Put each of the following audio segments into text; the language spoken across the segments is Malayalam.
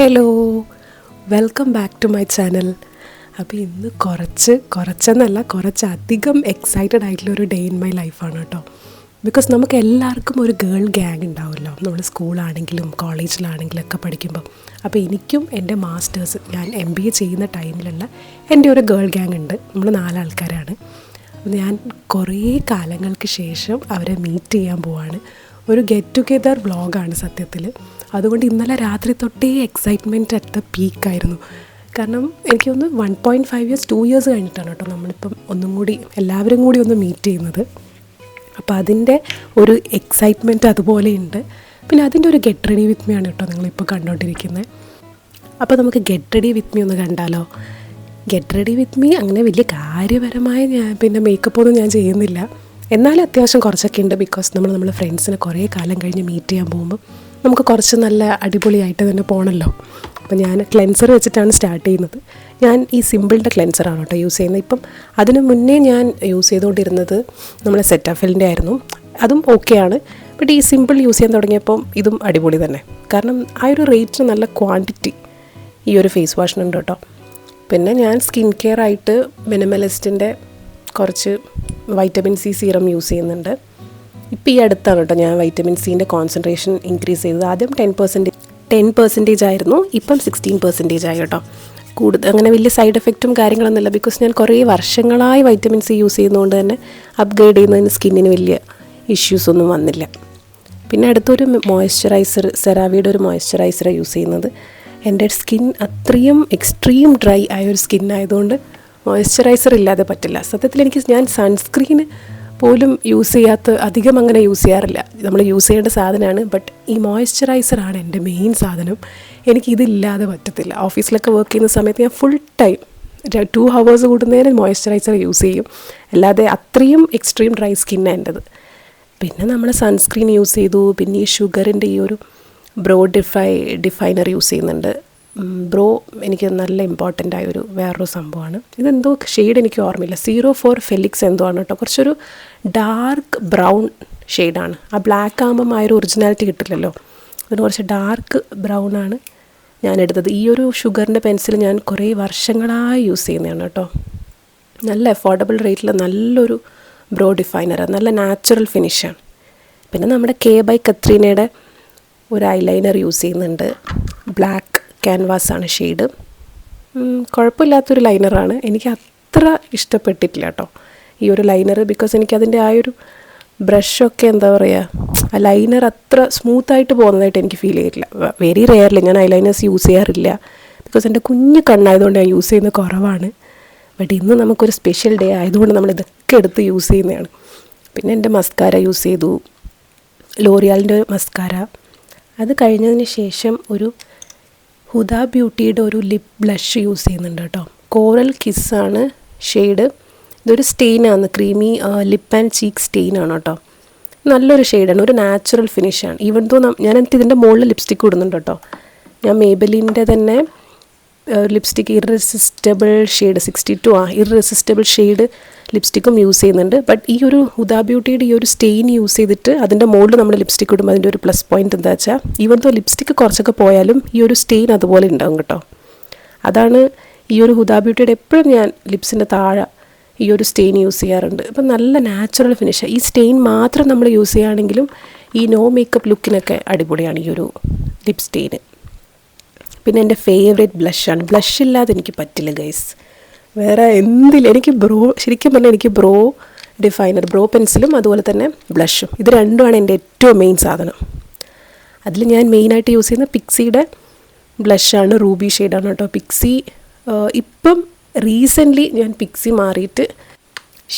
Hello, welcome back to my channel. അപ്പോൾ ഇന്ന് കുറച്ചധികം എക്സൈറ്റഡ് ആയിട്ടുള്ളൊരു ഡേ ഇൻ മൈ ലൈഫാണ് കേട്ടോ. ബിക്കോസ് നമുക്ക് എല്ലാവർക്കും ഒരു ഗേൾ ഗ്യാങ് ഉണ്ടാവുമല്ലോ, നമ്മൾ സ്കൂളാണെങ്കിലും കോളേജിലാണെങ്കിലും ഒക്കെ പഠിക്കുമ്പോൾ. അപ്പോൾ എനിക്കും എൻ്റെ മാസ്റ്റേഴ്സ്, ഞാൻ MBA ചെയ്യുന്ന ടൈമിലുള്ള എൻ്റെ ഒരു ഗേൾ ഗ്യാങ് ഉണ്ട്. നമ്മൾ 4 ആൾക്കാരാണ്. ഞാൻ കുറേ കാലങ്ങൾക്ക് ശേഷം അവരെ മീറ്റ് ചെയ്യാൻ പോവാണ്. ഒരു ഗെറ്റ് ടുഗെദർ വ്ളോഗാണ് സത്യത്തിൽ. അതുകൊണ്ട് ഇന്നലെ രാത്രി തൊട്ടേ എക്സൈറ്റ്മെൻറ്റ് അറ്റ് ദ പീക്കായിരുന്നു. കാരണം എനിക്ക് തോന്നുന്നു 1.5 years 2 years കഴിഞ്ഞിട്ടാണ് കേട്ടോ നമ്മളിപ്പം എല്ലാവരും കൂടി ഒന്ന് മീറ്റ് ചെയ്യുന്നത്. അപ്പോൾ അതിൻ്റെ ഒരു എക്സൈറ്റ്മെൻറ്റ് അതുപോലെയുണ്ട്. പിന്നെ അതിൻ്റെ ഒരു ഗെറ്റ് റെഡി വിത്ത് മീ ആണ് കേട്ടോ നിങ്ങളിപ്പോൾ കണ്ടുകൊണ്ടിരിക്കുന്നത്. അപ്പോൾ നമുക്ക് ഗെറ്റ് റെഡി വിത്ത് മീ ഒന്ന് കണ്ടാലോ. ഗെറ്റ് റെഡി വിത്ത് മീ അങ്ങനെ വലിയ കാര്യപരമായ പിന്നെ മേക്കപ്പൊന്നും ഞാൻ ചെയ്യുന്നില്ല. എന്നാലും അത്യാവശ്യം കുറച്ചൊക്കെ ഉണ്ട്. ബിക്കോസ് നമ്മൾ ഫ്രണ്ട്സിനെ കുറേ കാലം കഴിഞ്ഞ് മീറ്റ് ചെയ്യാൻ പോകുമ്പോൾ നമുക്ക് കുറച്ച് നല്ല അടിപൊളിയായിട്ട് തന്നെ പോകണമല്ലോ. അപ്പോൾ ഞാൻ ക്ലെൻസർ വെച്ചിട്ടാണ് സ്റ്റാർട്ട് ചെയ്യുന്നത്. ഞാൻ ഈ സിമ്പിളിൻ്റെ ക്ലെൻസറാണ് കേട്ടോ യൂസ് ചെയ്യുന്നത്. ഇപ്പം അതിന് മുന്നേ ഞാൻ യൂസ് ചെയ്തുകൊണ്ടിരുന്നത് നമ്മളെ സെറ്റാഫിലിൻ്റെ ആയിരുന്നു. അതും ഓക്കെയാണ്. ബട്ട് ഈ സിമ്പിൾ യൂസ് ചെയ്യാൻ തുടങ്ങിയപ്പം ഇതും അടിപൊളി തന്നെ. കാരണം ആ ഒരു റേറ്റിന് നല്ല ക്വാണ്ടിറ്റി ഈ ഒരു ഫേസ് വാഷിനുണ്ട് കേട്ടോ. പിന്നെ ഞാൻ സ്കിൻ കെയർ ആയിട്ട് മിനിമലിസ്റ്റിൻ്റെ കുറച്ച് വൈറ്റമിൻ സി സീറം യൂസ് ചെയ്യുന്നുണ്ട്. ഇപ്പോൾ ഈ അടുത്താണ് കേട്ടോ ഞാൻ വൈറ്റമിൻ സിൻ്റെ കോൺസെൻട്രേഷൻ ഇൻക്രീസ് ചെയ്തത്. ആദ്യം 10% ആയിരുന്നു, ഇപ്പം 16% ആയി കേട്ടോ. അങ്ങനെ വലിയ സൈഡ് എഫക്റ്റും കാര്യങ്ങളൊന്നുമില്ല. ബിക്കോസ് ഞാൻ കുറേ വർഷങ്ങളായി വൈറ്റമിൻ സി യൂസ് ചെയ്യുന്നതുകൊണ്ട് തന്നെ അപ്ഗ്രേഡ് ചെയ്യുന്നതിന് സ്കിന്നിന് വലിയ ഇഷ്യൂസൊന്നും വന്നില്ല. പിന്നെ അടുത്തൊരു മോയ്സ്ചറൈസർ, സെറാവിയുടെ ഒരു മോയ്സ്ചറൈസറാണ് യൂസ് ചെയ്യുന്നത്. എൻ്റെ സ്കിൻ അത്രയും എക്സ്ട്രീം ഡ്രൈ ആയ ഒരു സ്കിൻ ആയതുകൊണ്ട് മോയ്സ്ചറൈസർ ഇല്ലാതെ പറ്റില്ല. സത്യത്തിൽ ഞാൻ സൺസ്ക്രീന് പോലും അധികം അങ്ങനെ യൂസ് ചെയ്യാറില്ല. നമ്മൾ യൂസ് ചെയ്യേണ്ട സാധനമാണ്. ബട്ട് ഈ മോയ്സ്ചറൈസറാണ് എൻ്റെ മെയിൻ സാധനം. എനിക്കിതില്ലാതെ പറ്റത്തില്ല. ഓഫീസിലൊക്കെ വർക്ക് ചെയ്യുന്ന സമയത്ത് ഞാൻ ഫുൾ ടൈം 2 hours കൂടുന്നതിന് മോയ്സ്ചറൈസർ യൂസ് ചെയ്യും. അല്ലാതെ അത്രയും എക്സ്ട്രീം ഡ്രൈ സ്കിന്നാണ് എൻ്റെത്. പിന്നെ നമ്മൾ സൺസ്ക്രീൻ യൂസ് ചെയ്തു. പിന്നെ ഈ ഷുഗറിൻ്റെ ഈ ഒരു ബ്രോ ഡിഫൈനർ യൂസ് ചെയ്യുന്നുണ്ട്. ബ്രോ എനിക്ക് നല്ല ഇമ്പോർട്ടൻ്റ് ആയൊരു വേറൊരു സംഭവമാണ്. ഇതെന്തോ ഷെയ്ഡ് എനിക്ക് ഓർമ്മയില്ല. 04 ഫെലിക്സ് എന്തോ ആണ് കേട്ടോ. കുറച്ചൊരു ഡാർക്ക് ബ്രൗൺ ഷെയ്ഡാണ്. ആ ബ്ലാക്ക് ആകുമ്പം ആ ഒരു ഒറിജിനാലിറ്റി കിട്ടില്ലല്ലോ. അതിന് കുറച്ച് ഡാർക്ക് ബ്രൗൺ ആണ് ഞാൻ എടുത്തത്. ഈ ഒരു ഷുഗറിൻ്റെ പെൻസിൽ ഞാൻ കുറേ വർഷങ്ങളായി യൂസ് ചെയ്യുന്നതാണ് കേട്ടോ. നല്ല അഫോർഡബിൾ റേറ്റിൽ നല്ലൊരു ബ്രോ ഡിഫൈനറാണ്. നല്ല നാച്ചുറൽ ഫിനിഷാണ്. പിന്നെ നമ്മുടെ K by കത്രീനയുടെ ഒരു ഐലൈനർ യൂസ് ചെയ്യുന്നുണ്ട്. ബ്ലാക്ക് ക്യാൻവാസാണ് ഷെയ്ഡ്. കുഴപ്പമില്ലാത്തൊരു ലൈനറാണ്. എനിക്ക് അത്ര ഇഷ്ടപ്പെട്ടിട്ടില്ല കേട്ടോ ഈ ഒരു ലൈനർ. ബിക്കോസ് എനിക്കതിൻ്റെ ആ ഒരു ബ്രഷൊക്കെ എന്താ പറയുക, ആ ലൈനർ അത്ര സ്മൂത്തായിട്ട് പോകുന്നതായിട്ട് എനിക്ക് ഫീൽ ചെയ്തിട്ടില്ല. വെരി റെയർലി ഞാൻ ഐലൈനേഴ്സ് യൂസ് ചെയ്യാറില്ല. ബിക്കോസ് എൻ്റെ കുഞ്ഞു കണ്ണായതുകൊണ്ട് ഞാൻ യൂസ് ചെയ്യുന്നത് കുറവാണ്. ബട്ട് ഇന്ന് നമുക്കൊരു സ്പെഷ്യൽ ഡേ ആയതുകൊണ്ട് നമ്മളിതൊക്കെ എടുത്ത് യൂസ് ചെയ്യുന്നതാണ്. പിന്നെ എൻ്റെ മസ്കാര യൂസ് ചെയ്തു, ലോറിയാലിൻ്റെ മസ്കാര. അത് കഴിഞ്ഞതിന് ശേഷം ഒരു ഹുദ ബ്യൂട്ടിയുടെ ഒരു ലിപ് ബ്ലഷ് യൂസ് ചെയ്യുന്നുണ്ട് കേട്ടോ. കോറൽ കിസ്സാണ് ഷെയ്ഡ്. ഇതൊരു സ്റ്റെയിനാണ്, ക്രീമി ലിപ്പ് ആൻഡ് ചീക്ക് സ്റ്റെയിനാണ് കേട്ടോ. നല്ലൊരു ഷെയ്ഡാണ്, ഒരു നാച്ചുറൽ ഫിനിഷാണ്. ഈവൻ ദോ ഞാനെനിക്ക് ഇതിൻ്റെ മുകളിൽ ലിപ്സ്റ്റിക്ക് ഇടുന്നുണ്ട് കേട്ടോ. ഞാൻ മേബലിൻ്റെ തന്നെ lipstick irresistible shade 62 irresistible shade ലിപ്സ്റ്റിക്കും യൂസ് ചെയ്യുന്നുണ്ട്. ബട്ട് ഈ ഒരു ഹുദ ബ്യൂട്ടിയുടെ ഈ ഒരു സ്റ്റെയിൻ യൂസ് ചെയ്തിട്ട് അതിൻ്റെ മുകളിൽ നമ്മൾ ലിപ്സ്റ്റിക്ക് ഇടുമ്പോൾ അതിൻ്റെ ഒരു പ്ലസ് പോയിൻ്റ് എന്താ വെച്ചാൽ, ഈവൻ ദോ ലിപ്സ്റ്റിക്ക് കുറച്ചൊക്കെ പോയാലും ഈ ഒരു സ്റ്റെയിൻ അതുപോലെ ഉണ്ടാവും കേട്ടോ. അതാണ് ഈ ഒരു ഹുദ ബ്യൂട്ടിയുടെ എപ്പോഴും ഞാൻ ലിപ്സിൻ്റെ താഴെ ഈ ഒരു സ്റ്റെയിൻ യൂസ് ചെയ്യാറുണ്ട്. അപ്പം നല്ല നാച്ചുറൽ ഫിനിഷാണ്. ഈ സ്റ്റെയിൻ മാത്രം നമ്മൾ യൂസ് ചെയ്യുകയാണെങ്കിലും ഈ നോ മേക്കപ്പ് ലുക്കിനൊക്കെ അടിപൊളിയാണ് ഈ ഒരു ലിപ് സ്റ്റെയിന്. പിന്നെ എൻ്റെ ഫേവറേറ്റ് ബ്ലഷാണ്. ബ്ലഷ് ഇല്ലാതെ എനിക്ക് പറ്റില്ല ഗൈസ്. വേറെ എനിക്ക് ശരിക്കും പറഞ്ഞാൽ എനിക്ക് ബ്രോ ഡിഫൈനർ, ബ്രോ പെൻസിലും അതുപോലെ തന്നെ ബ്ലഷും, ഇത് രണ്ടുമാണ് എൻ്റെ ഏറ്റവും മെയിൻ സാധനം. അതിൽ ഞാൻ മെയിനായിട്ട് യൂസ് ചെയ്യുന്ന പിക്സിയുടെ ബ്ലഷാണ്. റൂബി ഷെയ്ഡാണ് കേട്ടോ പിക്സി. ഇപ്പം റീസെൻ്റ്ലി ഞാൻ പിക്സി മാറിയിട്ട്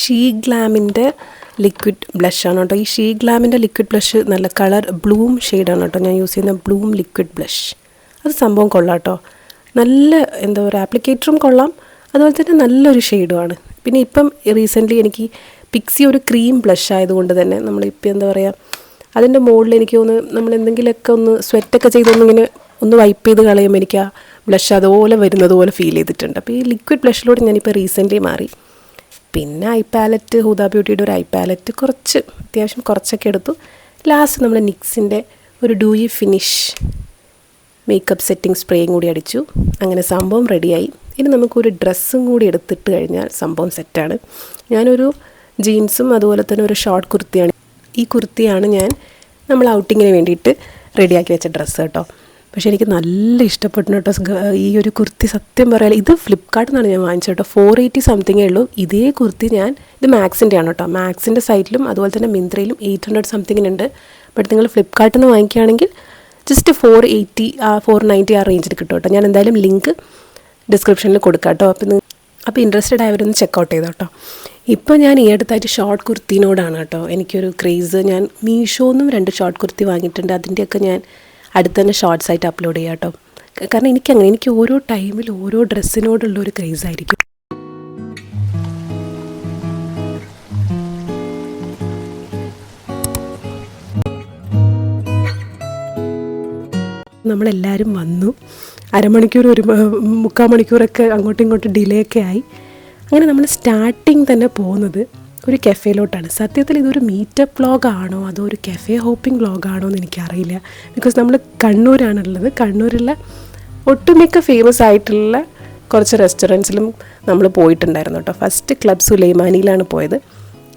ഷീ ഗ്ലാമിൻ്റെ ലിക്വിഡ് ബ്ലഷാണ് കേട്ടോ. ഈ ഷീ ഗ്ലാമിൻ്റെ ലിക്വിഡ് ബ്ലഷ് നല്ല കളർ ബ്ലൂം ഷെയ്ഡാണ് കേട്ടോ ഞാൻ യൂസ് ചെയ്യുന്ന ബ്ലൂം ലിക്വിഡ് ബ്ലഷ്. അത് സംഭവം കൊള്ളാം കേട്ടോ. നല്ല എന്താ പറയുക, ആപ്ലിക്കേറ്ററും കൊള്ളാം, അതുപോലെ തന്നെ നല്ലൊരു ഷെയ്ഡുമാണ്. പിന്നെ ഇപ്പം റീസെൻ്റ്ലി എനിക്ക് പിക്സി ഒരു ക്രീം ബ്ലഷ് ആയതുകൊണ്ട് തന്നെ നമ്മളിപ്പോൾ എന്താ പറയുക, അതിൻ്റെ മുകളിൽ എനിക്ക് നമ്മൾ എന്തെങ്കിലുമൊക്കെ ഒന്ന് സ്വെറ്റൊക്കെ ചെയ്തൊന്നിങ്ങനെ ഒന്ന് വൈപ്പ് ചെയ്ത് കളയുമ്പോൾ എനിക്ക് ആ ബ്ലഷ് അതുപോലെ വരുന്നത് പോലെ ഫീൽ ചെയ്തിട്ടുണ്ട്. അപ്പോൾ ഈ ലിക്വിഡ് ബ്ലഷിലൂടെ ഞാനിപ്പോൾ റീസെൻ്റ്ലി മാറി. പിന്നെ ഐ പാലറ്റ്, ഹുദ ബ്യൂട്ടിയുടെ ഒരു ഐ പാലറ്റ് അത്യാവശ്യം കുറച്ചൊക്കെ എടുത്തു. ലാസ്റ്റ് നമ്മൾ നിക്സിൻ്റെ ഒരു ഡൂയി ഫിനിഷ് മേക്കപ്പ് സെറ്റിംഗ് സ്പ്രേയും കൂടി അടിച്ചു. അങ്ങനെ സംഭവം റെഡിയായി. ഇനി നമുക്കൊരു ഡ്രസ്സും കൂടി എടുത്തിട്ട് കഴിഞ്ഞാൽ സംഭവം സെറ്റാണ്. ഞാനൊരു ജീൻസും അതുപോലെ തന്നെ ഒരു ഷോർട്ട് കുർത്തിയാണ്. ഈ കുർത്തിയാണ് നമ്മൾ ഔട്ടിങ്ങിന് വേണ്ടിയിട്ട് റെഡിയാക്കി വെച്ച ഡ്രസ്സ് കേട്ടോ. പക്ഷേ എനിക്ക് നല്ല ഇഷ്ടപ്പെട്ടു കേട്ടോ ഈ ഒരു കുർത്തി. സത്യം പറയാം, ഇത് ഫ്ലിപ്കാർട്ടിൽ നിന്നാണ് ഞാൻ വാങ്ങിച്ചത് കേട്ടോ. 480 സംതിങ്ങേ ഉള്ളൂ. ഇതേ കുർത്തി ഇത് മാക്സിൻ്റെ ആണ് കേട്ടോ. മാക്സിൻ്റെ സൈറ്റിലും അതുപോലെ തന്നെ മിന്ത്രയിലും 800 സംതിങ്ങിനുണ്ട്. ബട്ട് നിങ്ങൾ ഫ്ലിപ്കാർട്ടിൽ നിന്ന് വാങ്ങിക്കുകയാണെങ്കിൽ ജസ്റ്റ് 480 490 ആ റേഞ്ചിൽ കിട്ടും കേട്ടോ. ഞാൻ എന്തായാലും ലിങ്ക് ഡിസ്ക്രിപ്ഷനിൽ കൊടുക്കാം കേട്ടോ. അപ്പോൾ ഇൻട്രസ്റ്റഡ് ആയവരൊന്ന് ചെക്കൗട്ട് ചെയ്തോ കേട്ടോ. ഇപ്പോൾ ഞാൻ ഈ അടുത്തായിട്ട് ഷോർട്ട് കുർത്തിനോടാണ് കേട്ടോ എനിക്കൊരു ക്രേസ്. ഞാൻ മീഷോന്നും 2 ഷോർട്ട് കുർത്തി വാങ്ങിയിട്ടുണ്ട്. അതിൻ്റെയൊക്കെ ഞാൻ അടുത്ത് തന്നെ ഷോർട്സ് ആയിട്ട് അപ്ലോഡ് ചെയ്യാം കേട്ടോ. കാരണം എനിക്ക് ഓരോ ടൈമിൽ ഓരോ ഡ്രസ്സിനോടുള്ളൊരു ക്രേസ് ആയിരിക്കും. നമ്മളെല്ലാവരും വന്നു. അരമണിക്കൂർ 3/4 മണിക്കൂറൊക്കെ അങ്ങോട്ടും ഇങ്ങോട്ടും ഡിലേ ഒക്കെ ആയി. അങ്ങനെ നമ്മൾ സ്റ്റാർട്ടിങ് തന്നെ പോകുന്നത് ഒരു കഫേയിലോട്ടാണ്. സത്യത്തിൽ ഇതൊരു മീറ്റപ്പ് വ്ളോഗാണോ അതോ ഒരു കഫേ ഹോപ്പിംഗ് വ്ളോഗാണോ എന്ന് എനിക്കറിയില്ല. ബിക്കോസ് നമ്മൾ കണ്ണൂരാണുള്ളത്. കണ്ണൂരിലെ ഒട്ടുമിക്ക ഫേമസ് ആയിട്ടുള്ള കുറച്ച് റെസ്റ്റോറൻറ്റ്സിലും നമ്മൾ പോയിട്ടുണ്ടായിരുന്നു കേട്ടോ. ഫസ്റ്റ് ക്ലബ് സുലൈമാനിയിലാണ് പോയത്.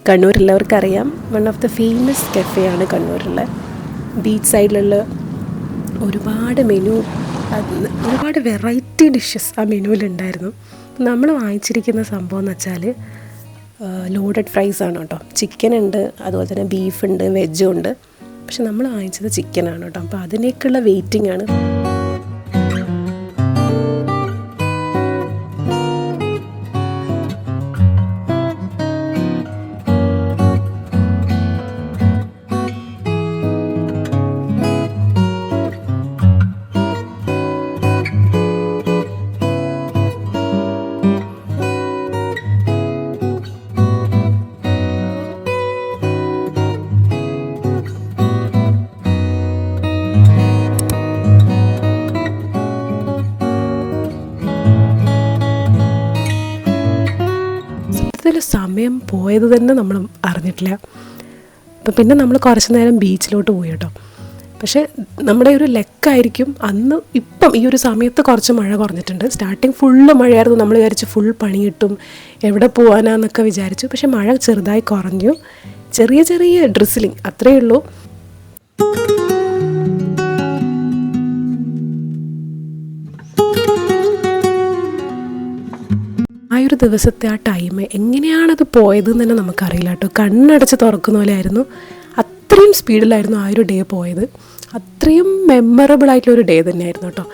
കണ്ണൂരുള്ളവർക്കറിയാം, വൺ ഓഫ് ദ ഫേമസ് കഫേയാണ് കണ്ണൂരിലെ. ബീച്ച് സൈഡിലുള്ള ഒരുപാട് ഒരുപാട് വെറൈറ്റി ഡിഷസ് ആ മെനുവിലുണ്ടായിരുന്നു. നമ്മൾ വാങ്ങിച്ചിരിക്കുന്ന സംഭവം എന്ന് വെച്ചാൽ ലോഡഡ് ഫ്രൈസ് ആണ് കേട്ടോ. ചിക്കൻ ഉണ്ട്, അതുപോലെ തന്നെ ബീഫുണ്ട്, വെജും ഉണ്ട്. പക്ഷെ നമ്മൾ വാങ്ങിച്ചത് ചിക്കനാണ് കേട്ടോ. അപ്പോൾ അതിനേക്കുള്ള വെയിറ്റിംഗ് ആണ്. സമയം പോയത് തന്നെ നമ്മൾ അറിഞ്ഞിട്ടില്ല. അപ്പം പിന്നെ നമ്മൾ കുറച്ച് നേരം ബീച്ചിലോട്ട് പോയി കേട്ടോ. പക്ഷേ നമ്മുടെ ഒരു ലെക്കായിരിക്കും അന്ന്. ഇപ്പം ഈ ഒരു സമയത്ത് കുറച്ച് മഴ കുറഞ്ഞിട്ടുണ്ട്. സ്റ്റാർട്ടിങ് ഫുള്ള് മഴയായിരുന്നു. നമ്മൾ വിചാരിച്ചു ഫുൾ പണി കിട്ടും, എവിടെ പോകാനാന്നൊക്കെ വിചാരിച്ചു. പക്ഷേ മഴ ചെറുതായി കുറഞ്ഞു. ചെറിയ ചെറിയ ഡ്രിസിലിങ് അത്രയേ ഉള്ളൂ. ആ ഒരു ദിവസത്തെ ആ ടൈം എങ്ങനെയാണത് പോയതെന്ന് തന്നെ നമുക്കറിയില്ല കേട്ടോ. കണ്ണടച്ച് തുറക്കുന്ന പോലെ ആയിരുന്നു. അത്രയും സ്പീഡിലായിരുന്നു ആ ഒരു ഡേ പോയത്. അത്രയും മെമ്മറബിൾ ആയിട്ടുള്ളൊരു ഡേ തന്നെയായിരുന്നു കേട്ടോ.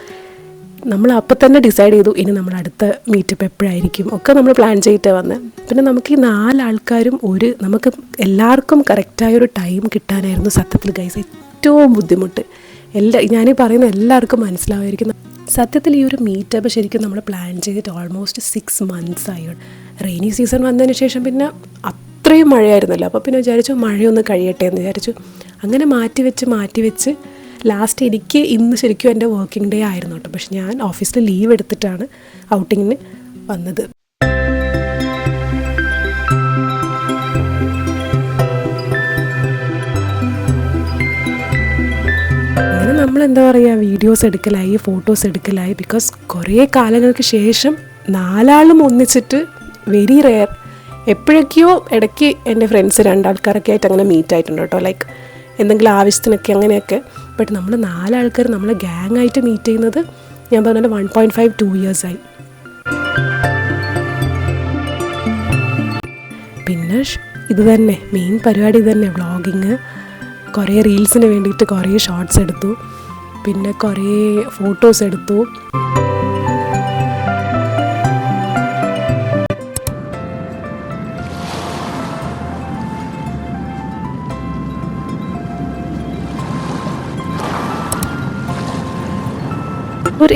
നമ്മൾ അപ്പം തന്നെ ഡിസൈഡ് ചെയ്തു ഇനി നമ്മൾ അടുത്ത മീറ്റപ്പ് എപ്പോഴായിരിക്കും ഒക്കെ നമ്മൾ പ്ലാൻ ചെയ്തിട്ട് വന്നത്. പിന്നെ നമുക്ക് ഈ 4 ആൾക്കാരും നമുക്ക് എല്ലാവർക്കും കറക്റ്റായൊരു ടൈം കിട്ടാനായിരുന്നു സത്യത്തിൽ ഗൈസ് ഏറ്റവും ബുദ്ധിമുട്ട്. ഞാനീ പറയുന്ന എല്ലാവർക്കും മനസ്സിലാവുമായിരിക്കും. സത്യത്തിൽ ഈ ഒരു മീറ്റപ്പ് ശരിക്കും നമ്മൾ പ്ലാൻ ചെയ്തിട്ട് ഓൾമോസ്റ്റ് 6 months ആയി. റെയിനി സീസൺ വന്നതിന് ശേഷം പിന്നെ അത്രയും മഴയായിരുന്നല്ലോ. അപ്പോൾ പിന്നെ വിചാരിച്ചു മഴയൊന്ന് കഴിയട്ടെ എന്ന് വിചാരിച്ചു. അങ്ങനെ മാറ്റി വെച്ച് ലാസ്റ്റ് എനിക്ക് ഇന്ന് ശരിക്കും എൻ്റെ വർക്കിംഗ് ഡേ ആയിരുന്നു കേട്ടോ. പക്ഷെ ഞാൻ ഓഫീസിൽ ലീവ് എടുത്തിട്ടാണ് ഔട്ടിങ്ങിന് വന്നത്. അങ്ങനെ നമ്മളെന്താ പറയുക, വീഡിയോസ് എടുക്കലായി, ഫോട്ടോസ് എടുക്കലായി. ബിക്കോസ് കുറേ കാലങ്ങൾക്ക് ശേഷം 4 ആളും ഒന്നിച്ചിട്ട് വെരി റെയർ. എപ്പോഴൊക്കെയോ ഇടയ്ക്ക് എൻ്റെ ഫ്രണ്ട്സ് 2 ആൾക്കാരൊക്കെ ആയിട്ട് അങ്ങനെ മീറ്റ് ആയിട്ടുണ്ട് കേട്ടോ. ലൈക്ക് എന്തെങ്കിലും ആവശ്യത്തിനൊക്കെ അങ്ങനെയൊക്കെ. ബട്ട് നമ്മൾ 4 ആൾക്കാർ നമ്മൾ ഗ്യാങ് ആയിട്ട് മീറ്റ് ചെയ്യുന്നത് ഞാൻ പറഞ്ഞ 1.5-2 years ആയി. പിന്നെ ഇത് തന്നെ മെയിൻ പരിപാടി തന്നെ വ്ളോഗിങ്. കുറേ റീൽസിന് വേണ്ടിയിട്ട് കുറേ ഷോർട്സ് എടുത്തു, പിന്നെ കുറേ ഫോട്ടോസ് എടുത്തു.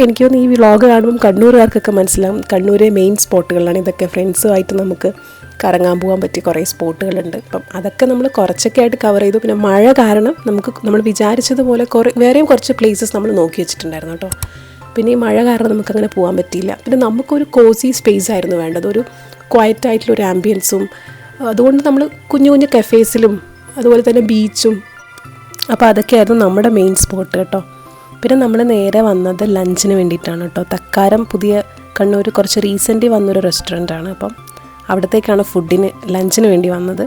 എനിക്ക് തോന്നുന്നു ഈ വ്ളോഗ് കാണുമ്പം കണ്ണൂരുകാർക്കൊക്കെ മനസ്സിലാവും കണ്ണൂരെ മെയിൻ സ്പോട്ടുകളാണ് ഇതൊക്കെ. ഫ്രണ്ട്സുമായിട്ട് നമുക്ക് കറങ്ങാൻ പോകാൻ പറ്റിയ കുറേ സ്പോട്ടുകളുണ്ട്. അപ്പം അതൊക്കെ നമ്മൾ കുറച്ചൊക്കെ ആയിട്ട് കവർ ചെയ്തു. പിന്നെ മഴ കാരണം നമ്മൾ വിചാരിച്ചതുപോലെ വേറെയും കുറച്ച് പ്ലേസസ് നമ്മൾ നോക്കി വെച്ചിട്ടുണ്ടായിരുന്നു കേട്ടോ. പിന്നെ ഈ മഴ കാരണം നമുക്കങ്ങനെ പോകാൻ പറ്റിയില്ല. പിന്നെ നമുക്കൊരു കോസി സ്പേസ് ആയിരുന്നു വേണ്ടത്, ഒരു ക്വയറ്റ് ആയിട്ടുള്ളൊരു ആംബിയൻസും. അതുകൊണ്ട് നമ്മൾ കുഞ്ഞു കുഞ്ഞു കഫേസിലും അതുപോലെ തന്നെ ബീച്ചും, അപ്പോൾ അതൊക്കെയായിരുന്നു നമ്മുടെ മെയിൻ സ്പോട്ട് കേട്ടോ. പിന്നെ നമ്മൾ നേരെ വന്നത് ലഞ്ചിന് വേണ്ടിയിട്ടാണ് കേട്ടോ. തക്കാരം പുതിയ കണ്ണൂർ കുറച്ച് റീസെൻ്റ്ലി വന്നൊരു റെസ്റ്റോറൻറ്റാണ്. അപ്പം അവിടത്തേക്കാണ് ഫുഡിന് ലഞ്ചിന് വേണ്ടി വന്നത്.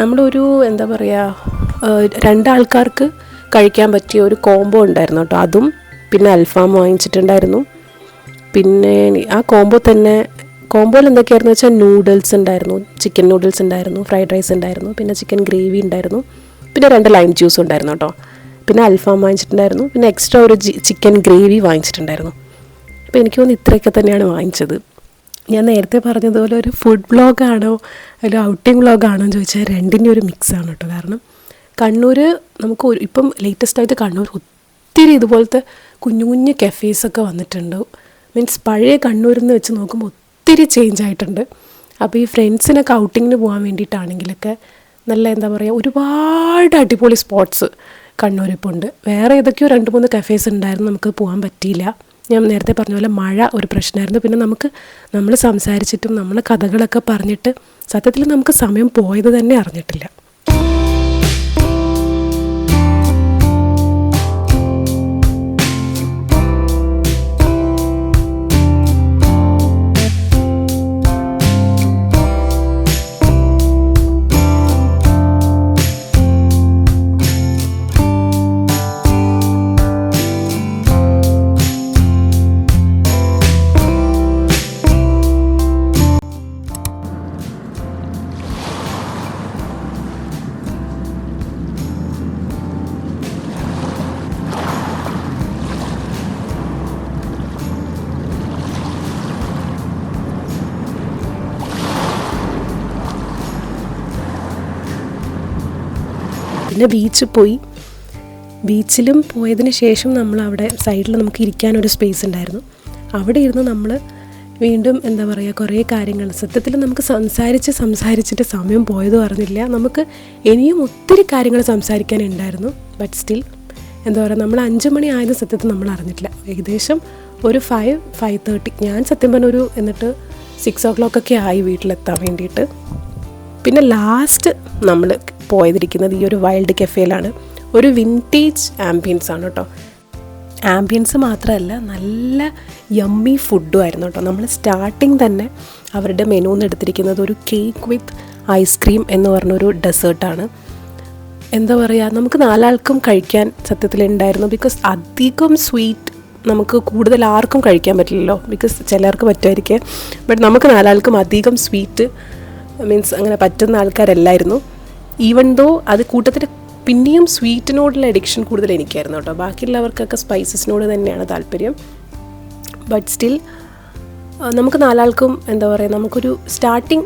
നമ്മളൊരു എന്താ പറയുക 2 ആൾക്കാർക്ക് കഴിക്കാൻ പറ്റിയ ഒരു കോംബോ ഉണ്ടായിരുന്നു കേട്ടോ. അതും പിന്നെ അൽഫാം വാങ്ങിച്ചിട്ടുണ്ടായിരുന്നു. പിന്നെ ആ കോംബോയിൽ എന്തൊക്കെയായിരുന്നു വെച്ചാൽ നൂഡിൽസ് ഉണ്ടായിരുന്നു, ചിക്കൻ നൂഡിൽസ് ഉണ്ടായിരുന്നു, ഫ്രൈഡ് റൈസ് ഉണ്ടായിരുന്നു, പിന്നെ ചിക്കൻ ഗ്രേവി ഉണ്ടായിരുന്നു, പിന്നെ 2 ലൈം ജ്യൂസ് ഉണ്ടായിരുന്നു കേട്ടോ. പിന്നെ അൽഫാം വാങ്ങിച്ചിട്ടുണ്ടായിരുന്നു, പിന്നെ എക്സ്ട്രാ ഒരു ചിക്കൻ ഗ്രേവി വാങ്ങിച്ചിട്ടുണ്ടായിരുന്നു. അപ്പോൾ എനിക്ക് തോന്നുന്നു ഇത്രയൊക്കെ തന്നെയാണ് വാങ്ങിച്ചത്. ഞാൻ നേരത്തെ പറഞ്ഞതുപോലെ ഒരു ഫുഡ് വ്ളോഗാണോ ഒരു ഔട്ടിംഗ് വ്ളോഗാണോ എന്ന് ചോദിച്ചാൽ രണ്ടിൻ്റെ ഒരു മിക്സാണ് കേട്ടോ. കാരണം കണ്ണൂർ നമുക്ക് ഇപ്പം ലേറ്റസ്റ്റായിട്ട് കണ്ണൂർ ഒത്തിരി ഇതുപോലത്തെ കുഞ്ഞു കുഞ്ഞു കഫേസൊക്കെ വന്നിട്ടുണ്ട്. മീൻസ് പഴയ കണ്ണൂരിൽ നിന്ന് വെച്ച് നോക്കുമ്പോൾ ഒത്തിരി ചേഞ്ച് ആയിട്ടുണ്ട്. അപ്പോൾ ഈ ഫ്രണ്ട്സിനൊക്കെ ഔട്ടിങ്ങിന് പോകാൻ വേണ്ടിയിട്ടാണെങ്കിലൊക്കെ നല്ല എന്താ പറയുക ഒരുപാട് അടിപൊളി സ്പോട്ട്സ് കണ്ണൂരിപ്പോൾ ഉണ്ട്. വേറെ ഏതൊക്കെയോ 2-3 കഫേസ് ഉണ്ടായിരുന്നു, നമുക്ക് പോകാൻ പറ്റിയില്ല. ഞാൻ നേരത്തെ പറഞ്ഞ പോലെ മഴ ഒരു പ്രശ്നമായിരുന്നു. പിന്നെ നമ്മൾ സംസാരിച്ചിട്ടും നമ്മൾ കഥകളൊക്കെ പറഞ്ഞിട്ട് സത്യത്തിൽ നമുക്ക് സമയം പോയത് തന്നെ അറിഞ്ഞിട്ടില്ല. പിന്നെ ബീച്ചിലും പോയതിന് ശേഷം നമ്മൾ അവിടെ സൈഡിൽ നമുക്ക് ഇരിക്കാനൊരു സ്പേസ് ഉണ്ടായിരുന്നു. അവിടെ ഇരുന്ന് നമ്മൾ വീണ്ടും എന്താ പറയുക കുറേ കാര്യങ്ങൾ സത്യത്തിൽ നമുക്ക് സംസാരിച്ചിട്ട് സമയം പോയതും അറിഞ്ഞില്ല. നമുക്ക് ഇനിയും ഒത്തിരി കാര്യങ്ങൾ സംസാരിക്കാനുണ്ടായിരുന്നു. ബട്ട് സ്റ്റിൽ എന്താ പറയുക നമ്മൾ 5 മണി ആയത് സത്യത്തിൽ നമ്മൾ അറിഞ്ഞിട്ടില്ല. ഏകദേശം ഒരു 5-5:30 ഞാൻ സത്യം പറഞ്ഞ എന്നിട്ട് 6 o'clock ആയി വീട്ടിലെത്താൻ വേണ്ടിയിട്ട്. പിന്നെ ലാസ്റ്റ് നമ്മൾ പോയതിരിക്കുന്നത് ഈ ഒരു വൈൽഡ് കഫേയിലാണ്. ഒരു വിൻറ്റേജ് ആംബിയൻസ് ആണ് കേട്ടോ. ആംബിയൻസ് മാത്രമല്ല നല്ല യമ്മി ഫുഡും ആയിരുന്നു കേട്ടോ. നമ്മൾ സ്റ്റാർട്ടിങ് തന്നെ അവരുടെ മെനുന്ന് എടുത്തിരിക്കുന്നത് ഒരു കേക്ക് വിത്ത് ഐസ്ക്രീം എന്ന് പറഞ്ഞൊരു ഡെസേർട്ടാണ്. എന്താ പറയുക നമുക്ക് 4 ആൾക്കും കഴിക്കാൻ സത്യത്തിലുണ്ടായിരുന്നു. ബിക്കോസ് അധികം സ്വീറ്റ് നമുക്ക് കൂടുതൽ ആർക്കും കഴിക്കാൻ പറ്റില്ലല്ലോ. ബിക്കോസ് ചിലർക്ക് പറ്റുമായിരിക്കും. ബട്ട് നമുക്ക് 4 ആൾക്കും അധികം സ്വീറ്റ് മീൻസ് അങ്ങനെ പറ്റുന്ന ആൾക്കാരല്ലായിരുന്നു. ഈവൻ ദോ അത് കൂട്ടത്തിൽ പിന്നെയും സ്വീറ്റിനോടുള്ള അഡിക്ഷൻ കൂടുതൽ എനിക്കായിരുന്നു കേട്ടോ. ബാക്കിയുള്ളവർക്കൊക്കെ സ്പൈസസിനോട് തന്നെയാണ് താല്പര്യം. ബട്ട് സ്റ്റിൽ നമുക്ക് 4 ആൾക്കും എന്താ പറയുക നമുക്കൊരു സ്റ്റാർട്ടിങ്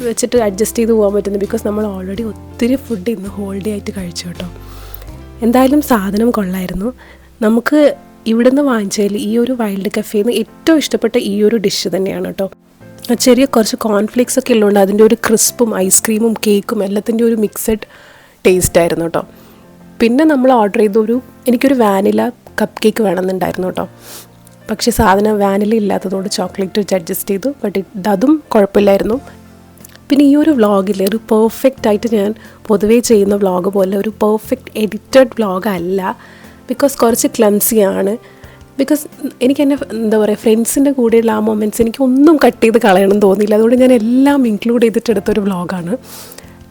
വെച്ചിട്ട് അഡ്ജസ്റ്റ് ചെയ്ത് പോകാൻ പറ്റുന്നു. ബിക്കോസ് നമ്മൾ ഓൾറെഡി ഒത്തിരി ഫുഡ് ഇന്ന് ഹോൾ ഡേ ആയിട്ട് കഴിച്ചു കേട്ടോ. എന്തായാലും സാധനം കൊള്ളായിരുന്നു. നമുക്ക് ഇവിടുന്ന് വാങ്ങിച്ചതിൽ ഈ ഒരു വൈൽഡ് കഫേന്ന് ഏറ്റവും ഇഷ്ടപ്പെട്ട ഈ ഒരു ഡിഷ് തന്നെയാണ് കേട്ടോ. ചെറിയ കുറച്ച് കോൺഫ്ലേക്സ് ഒക്കെ ഉള്ളതുകൊണ്ട് അതിൻ്റെ ഒരു ക്രിസ്പും ഐസ്ക്രീമും കേക്കും എല്ലാത്തിൻ്റെ ഒരു മിക്സഡ് ടേസ്റ്റ് ആയിരുന്നു കേട്ടോ. പിന്നെ നമ്മൾ ഓർഡർ ചെയ്ത എനിക്കൊരു വാനില കപ്പ് കേക്ക് വേണമെന്നുണ്ടായിരുന്നു കേട്ടോ. പക്ഷേ സാധനം വാനില ഇല്ലാത്തതുകൊണ്ട് ചോക്ലേറ്റ് വെച്ച് അഡ്ജസ്റ്റ് ചെയ്തു. ബട്ട് അതും കുഴപ്പമില്ലായിരുന്നു. പിന്നെ ഈ ഒരു വ്ളോഗിൽ ഒരു പെർഫെക്റ്റ് ആയിട്ട് ഞാൻ പൊതുവേ ചെയ്യുന്ന വ്ളോഗ് പോലെ ഒരു പെർഫെക്റ്റ് എഡിറ്റഡ് വ്ളോഗ് അല്ല. ബിക്കോസ് കുറച്ച് ക്ലംസിയാണ്. ബിക്കോസ് എനിക്ക് എൻ്റെ എന്താ പറയുക ഫ്രണ്ട്സിൻ്റെ കൂടെയുള്ള ആ മൊമെൻറ്റ്സ് എനിക്ക് ഒന്നും കട്ട് ചെയ്ത് കളയണമെന്ന് തോന്നിയില്ല. അതുകൊണ്ട് ഞാൻ എല്ലാം ഇൻക്ലൂഡ് ചെയ്തിട്ട് എടുത്തൊരു വ്ളോഗാണ്.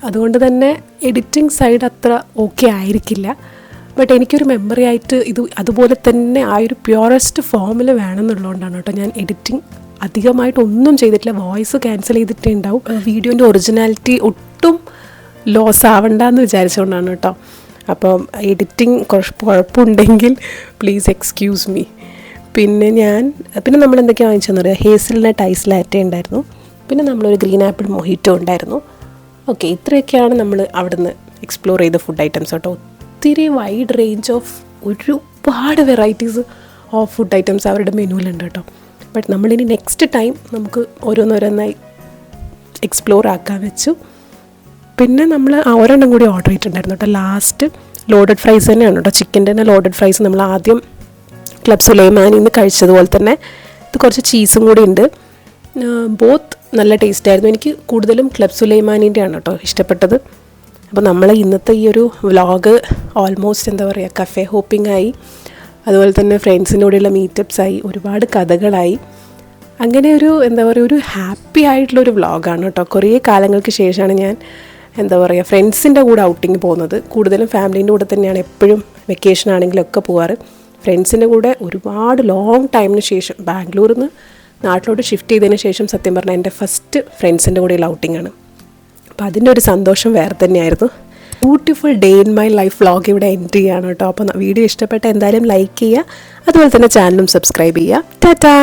അതുകൊണ്ട് തന്നെ എഡിറ്റിംഗ് സൈഡ് അത്ര ഓക്കെ ആയിരിക്കില്ല. ബട്ട് എനിക്കൊരു മെമ്മറി ആയിട്ട് ഇത് അതുപോലെ തന്നെ ആ ഒരു പ്യുവറസ്റ്റ് ഫോമിൽ വേണമെന്നുള്ളതുകൊണ്ടാണ് കേട്ടോ ഞാൻ എഡിറ്റിംഗ് അധികമായിട്ടൊന്നും ചെയ്തിട്ടില്ല. വോയിസ് ക്യാൻസൽ ചെയ്തിട്ടേ ഉണ്ടാവും. വീഡിയോൻ്റെ ഒറിജിനാലിറ്റി ഒട്ടും ലോസ് ആവണ്ടെന്ന് വിചാരിച്ചുകൊണ്ടാണ് കേട്ടോ. അപ്പം എഡിറ്റിംഗ് കുഴപ്പമുണ്ടെങ്കിൽ പ്ലീസ് എക്സ്ക്യൂസ് മീ. പിന്നെ നമ്മൾ എന്തൊക്കെയാണ് വാങ്ങിച്ചതെന്ന് പറയുക ഹേസൽനട്ട് ഐസ് ലാറ്റെ ഉണ്ടായിരുന്നു. പിന്നെ നമ്മളൊരു ഗ്രീൻ ആപ്പിൾ മൊഹിറ്റോ ഉണ്ടായിരുന്നു. ഓക്കെ, ഇത്രയൊക്കെയാണ് നമ്മൾ അവിടുന്ന് എക്സ്പ്ലോർ ചെയ്ത ഫുഡ് ഐറ്റംസ് കേട്ടോ. ഒത്തിരി വൈഡ് റേഞ്ച് ഓഫ് ഒരുപാട് വെറൈറ്റീസ് ഓഫ് ഫുഡ് ഐറ്റംസ് അവരുടെ മെനുവിലുണ്ട് കേട്ടോ. ബട്ട് നമ്മളിനി നെക്സ്റ്റ് ടൈം നമുക്ക് ഓരോന്നോരോന്നായി എക്സ്പ്ലോർ ആക്കാൻ വെച്ചു. പിന്നെ നമ്മൾ ഒരെണ്ണം കൂടി ഓർഡർ ചെയ്തിട്ടുണ്ടായിരുന്നു കേട്ടോ. ലാസ്റ്റ് ലോഡഡ് ഫ്രൈസ് തന്നെയാണ് കേട്ടോ. ചിക്കൻ്റെ തന്നെ ലോഡഡ് ഫ്രൈസ് നമ്മൾ ആദ്യം ക്ലബ് സുലൈമാനിൽ നിന്ന് കഴിച്ചതുപോലെ തന്നെ ഇത് കുറച്ച് ചീസും കൂടി ഉണ്ട്. ബോത്ത് നല്ല ടേസ്റ്റായിരുന്നു. എനിക്ക് കൂടുതലും ക്ലബ് സുലൈമാനിൻ്റെ ആണ് കേട്ടോ ഇഷ്ടപ്പെട്ടത്. അപ്പോൾ നമ്മൾ ഇന്നത്തെ ഈ ഒരു വ്ളോഗ് ഓൾമോസ്റ്റ് എന്താ പറയുക കഫേ ഹോപ്പിംഗ് ആയി. അതുപോലെ തന്നെ ഫ്രണ്ട്സിൻ്റെ കൂടെയുള്ള മീറ്റപ്സായി, ഒരുപാട് കഥകളായി. അങ്ങനെ ഒരു എന്താ പറയുക, ഒരു ഹാപ്പി ആയിട്ടുള്ളൊരു വ്ളോഗാണ് കേട്ടോ. കുറേ കാലങ്ങൾക്ക് ശേഷമാണ് ഞാൻ എന്താ പറയുക ഫ്രണ്ട്സിൻ്റെ കൂടെ ഔട്ടിങ് പോകുന്നത്. കൂടുതലും ഫാമിലീൻ്റെ കൂടെ തന്നെയാണ് എപ്പോഴും വെക്കേഷൻ ആണെങ്കിലും ഒക്കെ പോകാറ്. ഫ്രണ്ട്സിൻ്റെ കൂടെ ഒരുപാട് ലോങ് ടൈമിന് ശേഷം ബാംഗ്ലൂരിൽ നിന്ന് നാട്ടിലോട്ട് ഷിഫ്റ്റ് ചെയ്തതിന് ശേഷം സത്യം പറഞ്ഞാൽ എൻ്റെ ഫസ്റ്റ് ഫ്രണ്ട്സിൻ്റെ കൂടെയുള്ള ഔട്ടിങ്ങാണ്. അപ്പോൾ അതിൻ്റെ ഒരു സന്തോഷം വേറെ തന്നെയായിരുന്നു. Beautiful day in my life vlog ഇവിടെ എൻഡ് ചെയ്യാണ് കേട്ടോ. അപ്പോൾ വീഡിയോ ഇഷ്ടപ്പെട്ട എന്തായാലും ലൈക്ക് ചെയ്യുക, അതുപോലെ തന്നെ ചാനലും സബ്സ്ക്രൈബ് ചെയ്യുക. ടാറ്റാ.